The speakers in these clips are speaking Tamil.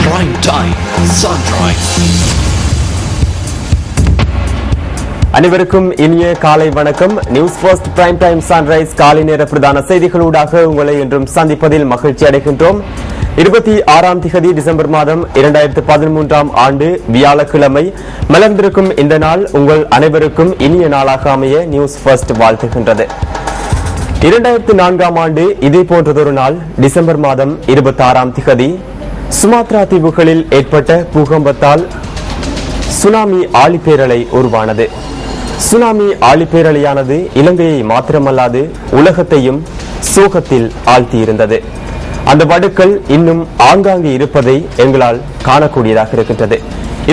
Prime Time Sunrise. அனைவருக்கும் இனிய காலை வணக்கம். News first prime time sunrise காலை நேர பிரதான செய்திகளூடாக உங்களை இன்றும் சந்திப்பதில் மகிழ்ச்சி அடைகின்றோம். 26 டிசம்பர் மாதம் 2013 ஆண்டு வியாழக்கிழமை மலர்ந்திருக்கும் இந்த நாள் உங்கள் அனைவருக்கும் இனிய நாளாக அமைய நியூஸ் ஃபர்ஸ்ட் வாழ்த்துகின்றது. 2004 ஆண்டு இதே போன்றதொரு நாள் டிசம்பர் மாதம் 26 சுமாத்ரா தீவுகளில் ஏற்பட்ட பூகம்பத்தால் சுனாமி ஆழிப்பேரலை உருவானது. சுனாமி ஆழிப்பேரலையானது இலங்கையை மாத்திரமல்லாது உலகத்தையும் சோகத்தில் ஆழ்த்தியிருந்தது. அந்த வடுக்கள் இன்னும் ஆங்காங்கே இருப்பதை எங்களால் காணக்கூடியதாக இருக்கின்றது.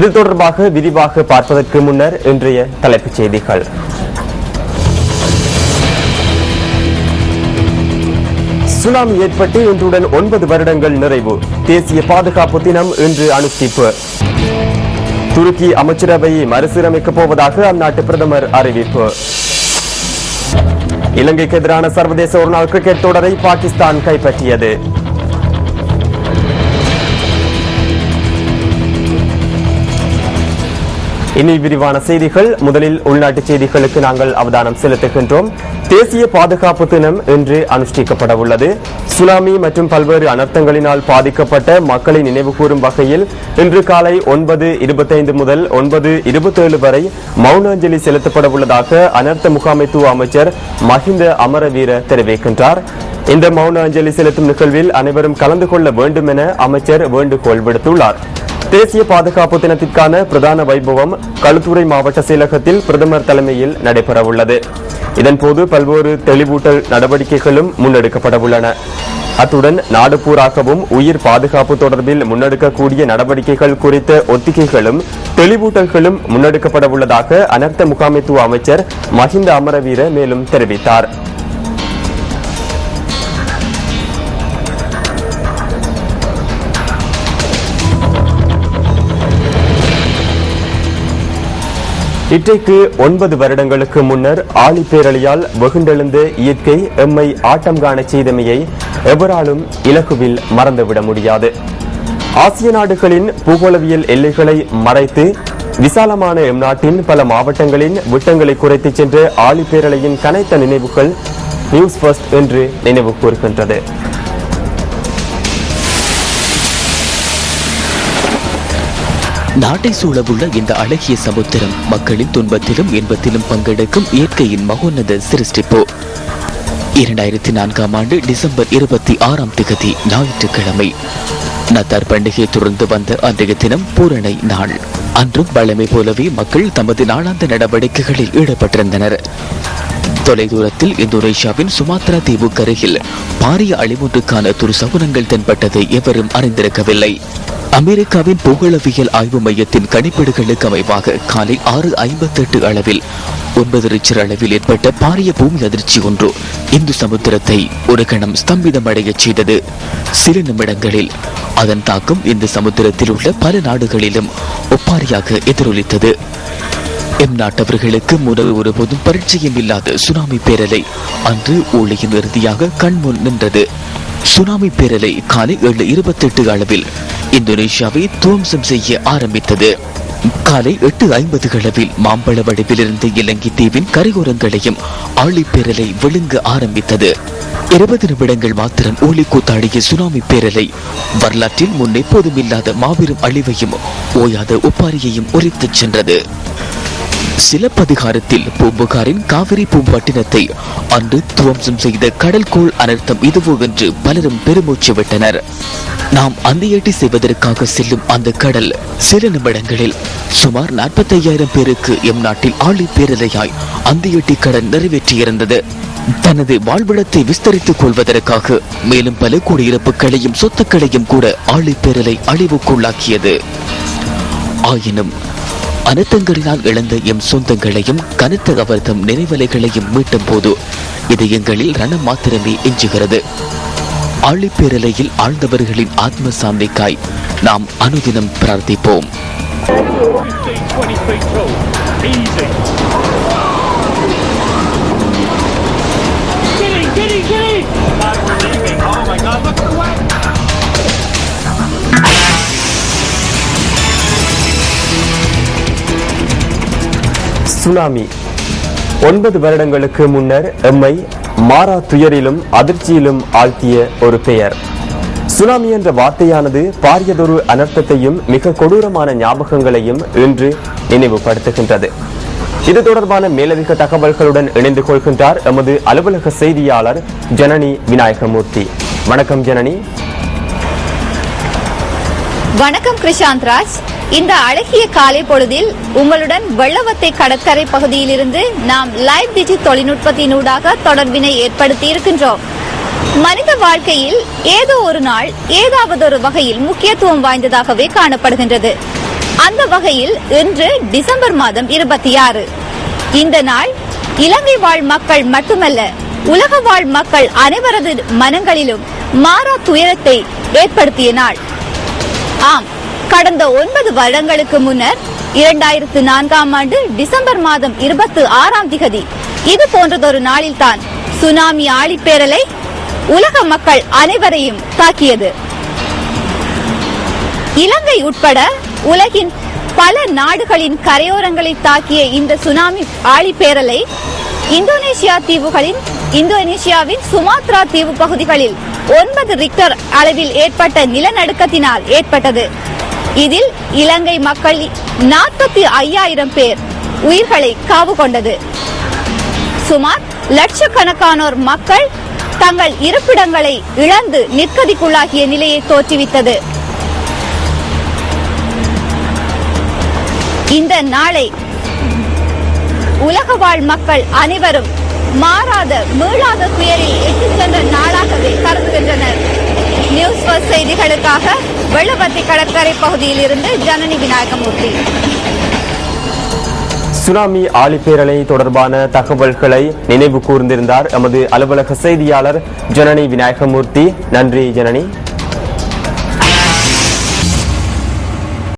இது தொடர்பாக விரிவாக பார்ப்பதற்கு முன்னர் இன்றைய தலைப்புச் செய்திகள். சுனாமி ஏற்பட்டு இன்றுடன் 9 வருடங்கள் நிறைவு. தேசிய பாதுகாப்பு தினம் இன்று அனுஷ்டிப்பு. துருக்கி அமைச்சரவையை மறுசீரமைக்கப் போவதாக அந்நாட்டு பிரதமர் அறிவிப்பு. இலங்கைக்கு எதிரான சர்வதேச ஒருநாள் கிரிக்கெட் தொடரை பாகிஸ்தான் கைப்பற்றியது. இனி விரிவான செய்திகள். முதலில் உள்நாட்டு செய்திகளுக்கு நாங்கள் அவதானம் செலுத்துகின்றோம். தேசிய பாதுகாப்பு தினம் இன்று அனுஷ்டிக்கப்பட உள்ளது. சுனாமி மற்றும் பல்வேறு அனர்த்தங்களினால் பாதிக்கப்பட்ட மக்களை நினைவுகூரும் வகையில் இன்று காலை 9:25 முதல் 9:27 வரை மௌன அஞ்சலி செலுத்தப்பட உள்ளதாக அனர்த்த முகாமைத்துவ அமைச்சர் மஹிந்த அமரவீர தெரிவிக்கின்றார். இந்த மௌன அஞ்சலி செலுத்தும் நிகழ்வில் அனைவரும் கலந்து கொள்ள வேண்டும் என அமைச்சர் வேண்டுகோள் விடுத்துள்ளார். தேசிய பாதுகாப்பு தினத்திற்கான பிரதான வைபவம் களுத்துறை மாவட்ட செயலகத்தில் பிரதமர் தலைமையில் நடைபெறவுள்ளது. இதன்போது பல்வேறு தெளிவூட்டல் நடவடிக்கைகளும் முன்னெடுக்கப்பட உள்ளன. அத்துடன் நாடு பூராகவும் உயிர் பாதுகாப்பு தொடர்பில் முன்னெடுக்கக்கூடிய நடவடிக்கைகள் குறித்த ஒத்திகைகளும் தெளிவூட்டல்களும் முன்னெடுக்கப்பட உள்ளதாக அனர்த்த முகாமைத்துவ அமைச்சர் மஹிந்த அமரவீர மேலும் தெரிவித்தார். இன்றைக்கு 9 வருடங்களுக்கு முன்னர் ஆழிப்பேரலையால் வெகுண்டெழுந்த இயற்கை எம்மை ஆட்டம் காண செய்தமையை எவராலும் இலகுவில் மறந்துவிட முடியாது. ஆசிய நாடுகளின் பூகோளவியல் எல்லைகளை மறைத்து விசாலமான எம் நாட்டின் பல மாவட்டங்களின் விட்டங்களை குறைத்து சென்ற ஆழிப்பேரலையின் கனைத்த நினைவுகள் நியூஸ் ஃபர்ஸ்ட் என்று நினைவு கூறுகின்றது. நாட்டை சூழவுள்ள இந்த அழகிய சமுத்திரம் மக்களின் துன்பத்திலும் இன்பத்திலும் பங்கெடுக்கும் இயற்கையின் மகோன்னத சிருஷ்டிப்பு. 2004 ஆண்டு டிசம்பர் 26 ஞாயிற்றுக்கிழமை நத்தார் பண்டிகை தொடர்ந்து வந்த அன்றைய தினம் பூரணை நாள். அன்றும் வழமை போலவே மக்கள் தமது நாளாந்த நடவடிக்கைகளில் ஈடுபட்டிருந்தனர். தொலைதூரத்தில் இந்தோனேஷியாவின் சுமாத்ரா தீவுக்கரையில் பாரிய அழிவொன்றுக்கான துர்சகுனங்கள் தென்பட்டதை எவரும் அறிந்திருக்கவில்லை. அமெரிக்காவின் பூகோளவியல் ஆய்வு மையத்தின் கணிப்பீடுகளுக்கு அமைவாக காலை 6:58 அளவில் 9 ரிக்டர் அளவில் ஏற்பட்ட பாரிய பூமி அதிர்ச்சி ஒன்று இந்து சமுத்திரத்தை ஒரு கணம் ஸ்தம்பிதமடைய செய்தது. சில நிமிடங்களில் அதன் தாக்கம் இந்த சமுத்திரத்தில் உள்ள பல நாடுகளிலும் ஒப்பாரியாக எதிரொலித்தது. எம் நாட்டவர்களுக்கு முதல் ஒருபோதும் பரிச்சயம் இல்லாத சுனாமி பேரலை அன்று ஊழியின் இறுதியாக கண்முன் நின்றது. சுனாமி பேரலை காலை 7:28 அளவில் இந்தோனேஷியாவை துவம்சம் செய்ய ஆரம்பித்தது. காலை 8:50 அளவில் மாம்பழ வடிவில் இருந்த இலங்கை தீவின் கரையோரங்களையும் ஆழிப்பேரலை விழுங்க ஆரம்பித்தது. 20 நிமிடங்கள் மாத்திரம் ஒளி கூத்தாடிய சுனாமி பேரலை வரலாற்றில் முன்னெப்போதும் இல்லாத மாபெரும் அழிவையும் ஓயாத ஒப்பாரியையும் உரித்துச் சென்றது. சிலப்பதிகாரத்தில் பூம்புகாரின் காவிரி பூம்பட்டினத்தை அன்று துவம்சம் செய்த கடல்கோள் அனர்த்தம் இதுவோ என்று பலரும் பெருமூச்சு விட்டனர். நாம் அந்தியேட்டி செய்வதற்காக செல்லும் அந்த கடல் சில நிமிடங்களில் சுமார் 45,000 பேருக்கு எம் நாட்டில் ஆழிப்பேரலையாய் அந்தியேட்டி கடல் நிறைவேற்றியிருந்தது. தனது வாழ்விடத்தை விஸ்தரித்துக் கொள்வதற்காக மேலும் பல குடியிருப்புகளையும் சொத்துக்களையும் கூட ஆழிப்பேரலை அழிவுக்குள்ளாக்கியது. ஆயினும் அனர்த்தங்களினால் இழந்த எம் சொந்தங்களையும் கனத்த அவர்தம் நினைவலைகளையும் மீட்டும் போது இதயங்களில் ரணம் மாத்திரமே எஞ்சுகிறது. ஆழிப்பேரலையில் ஆழ்ந்தவர்களின் ஆத்ம சாந்திக்காய் நாம் அனுதினம் பிரார்த்திப்போம். சுனாமி 9 வருடங்களுக்கு முன்னர் எம்மை மாறா துயரிலும் அதிர்ச்சியிலும் ஆழ்த்திய ஒரு பெயர். சுனாமி என்ற வார்த்தையானது பாரியதொரு அனர்த்தத்தையும் மிக கொடூரமான ஞாபகங்களையும் இன்று நினைவுபடுத்துகின்றது. இது தொடர்பான மேலதிக தகவல்களுடன் இணைந்து கொள்கின்றார் எமது அலுவலக செய்தியாளர் ஜனனி விநாயகமூர்த்தி. வணக்கம் ஜனனி. வணக்கம் கிருஷாந்த் ராஜ். இந்த அழகிய காலை பொழுதில் உங்களுடன் வெள்ளவத்தை கடற்கரை பகுதியிலிருந்து நாம் லைவ் டிஜி தொழில்நுட்பத்தினூடாக தொடர்பினை ஏற்படுத்தி இருக்கின்றோம். மனித வாழ்க்கையில் ஏதோ ஒரு நாள் ஏதாவது ஒரு வகையில் முக்கியத்துவம் வாய்ந்ததாகவே காணப்படுகின்றது. அந்த வகையில் இன்று டிசம்பர் மாதம் 26. இந்த நாள் இலங்கை வாழ் மக்கள் மட்டுமல்ல, உலக வாழ் மக்கள் அனைவரது மனங்களிலும் மாறா துயரத்தை ஏற்படுத்திய நாள். ஆம், கடந்த 9 வருடங்களுக்கு முன்னர் 2004ஆம் ஆண்டு டிசம்பர் மாதம் 26ஆம் திகதி இது போன்றதொரு நாளில்தான் சுனாமி ஆழிப்பேரலை உலக மக்கள் அனைவரையும் தாக்கியது. இலங்கை உட்பட உலகின் பல நாடுகளின் கரையோரங்களை தாக்கிய இந்த சுனாமி ஆழிப்பேரலை இந்தோனேசியாவின் சுமாத்ரா தீவு பகுதிகளில் 9 ரிக்டர் அளவில் ஏற்பட்ட நிலநடுக்கத்தினால் ஏற்பட்டது. இதில் இலங்கை மக்கள் 45,000 பேர் உயிர்களை காவு கொண்டது. சுமார் லட்சக்கணக்கானோர் மக்கள் தங்கள் இருப்பிடங்களை இழந்து நிற்கதிக்குள்ளாகிய நிலையை தோற்றுவித்தது. இந்த நாளை உலக வாழ் மக்கள் அனைவரும் மாறாத மீளாத துயரில் எட்டு சென்ற நாளாகவே கருதுகின்றனர். நியூஸ் ஃபர்ஸ்ட் செய்திகளுக்காக வெள்ளவத்தை கடற்கரை பகுதியில் இருந்து ஜனனி விநாயகமூர்த்தி. சுனாமி ஆழிப்பேரலை தொடர்பான தகவல்களை நினைவு கூர்ந்திருந்தார் எமது அலுவலக செய்தியாளர் ஜனனி விநாயகமூர்த்தி. நன்றி ஜனனி.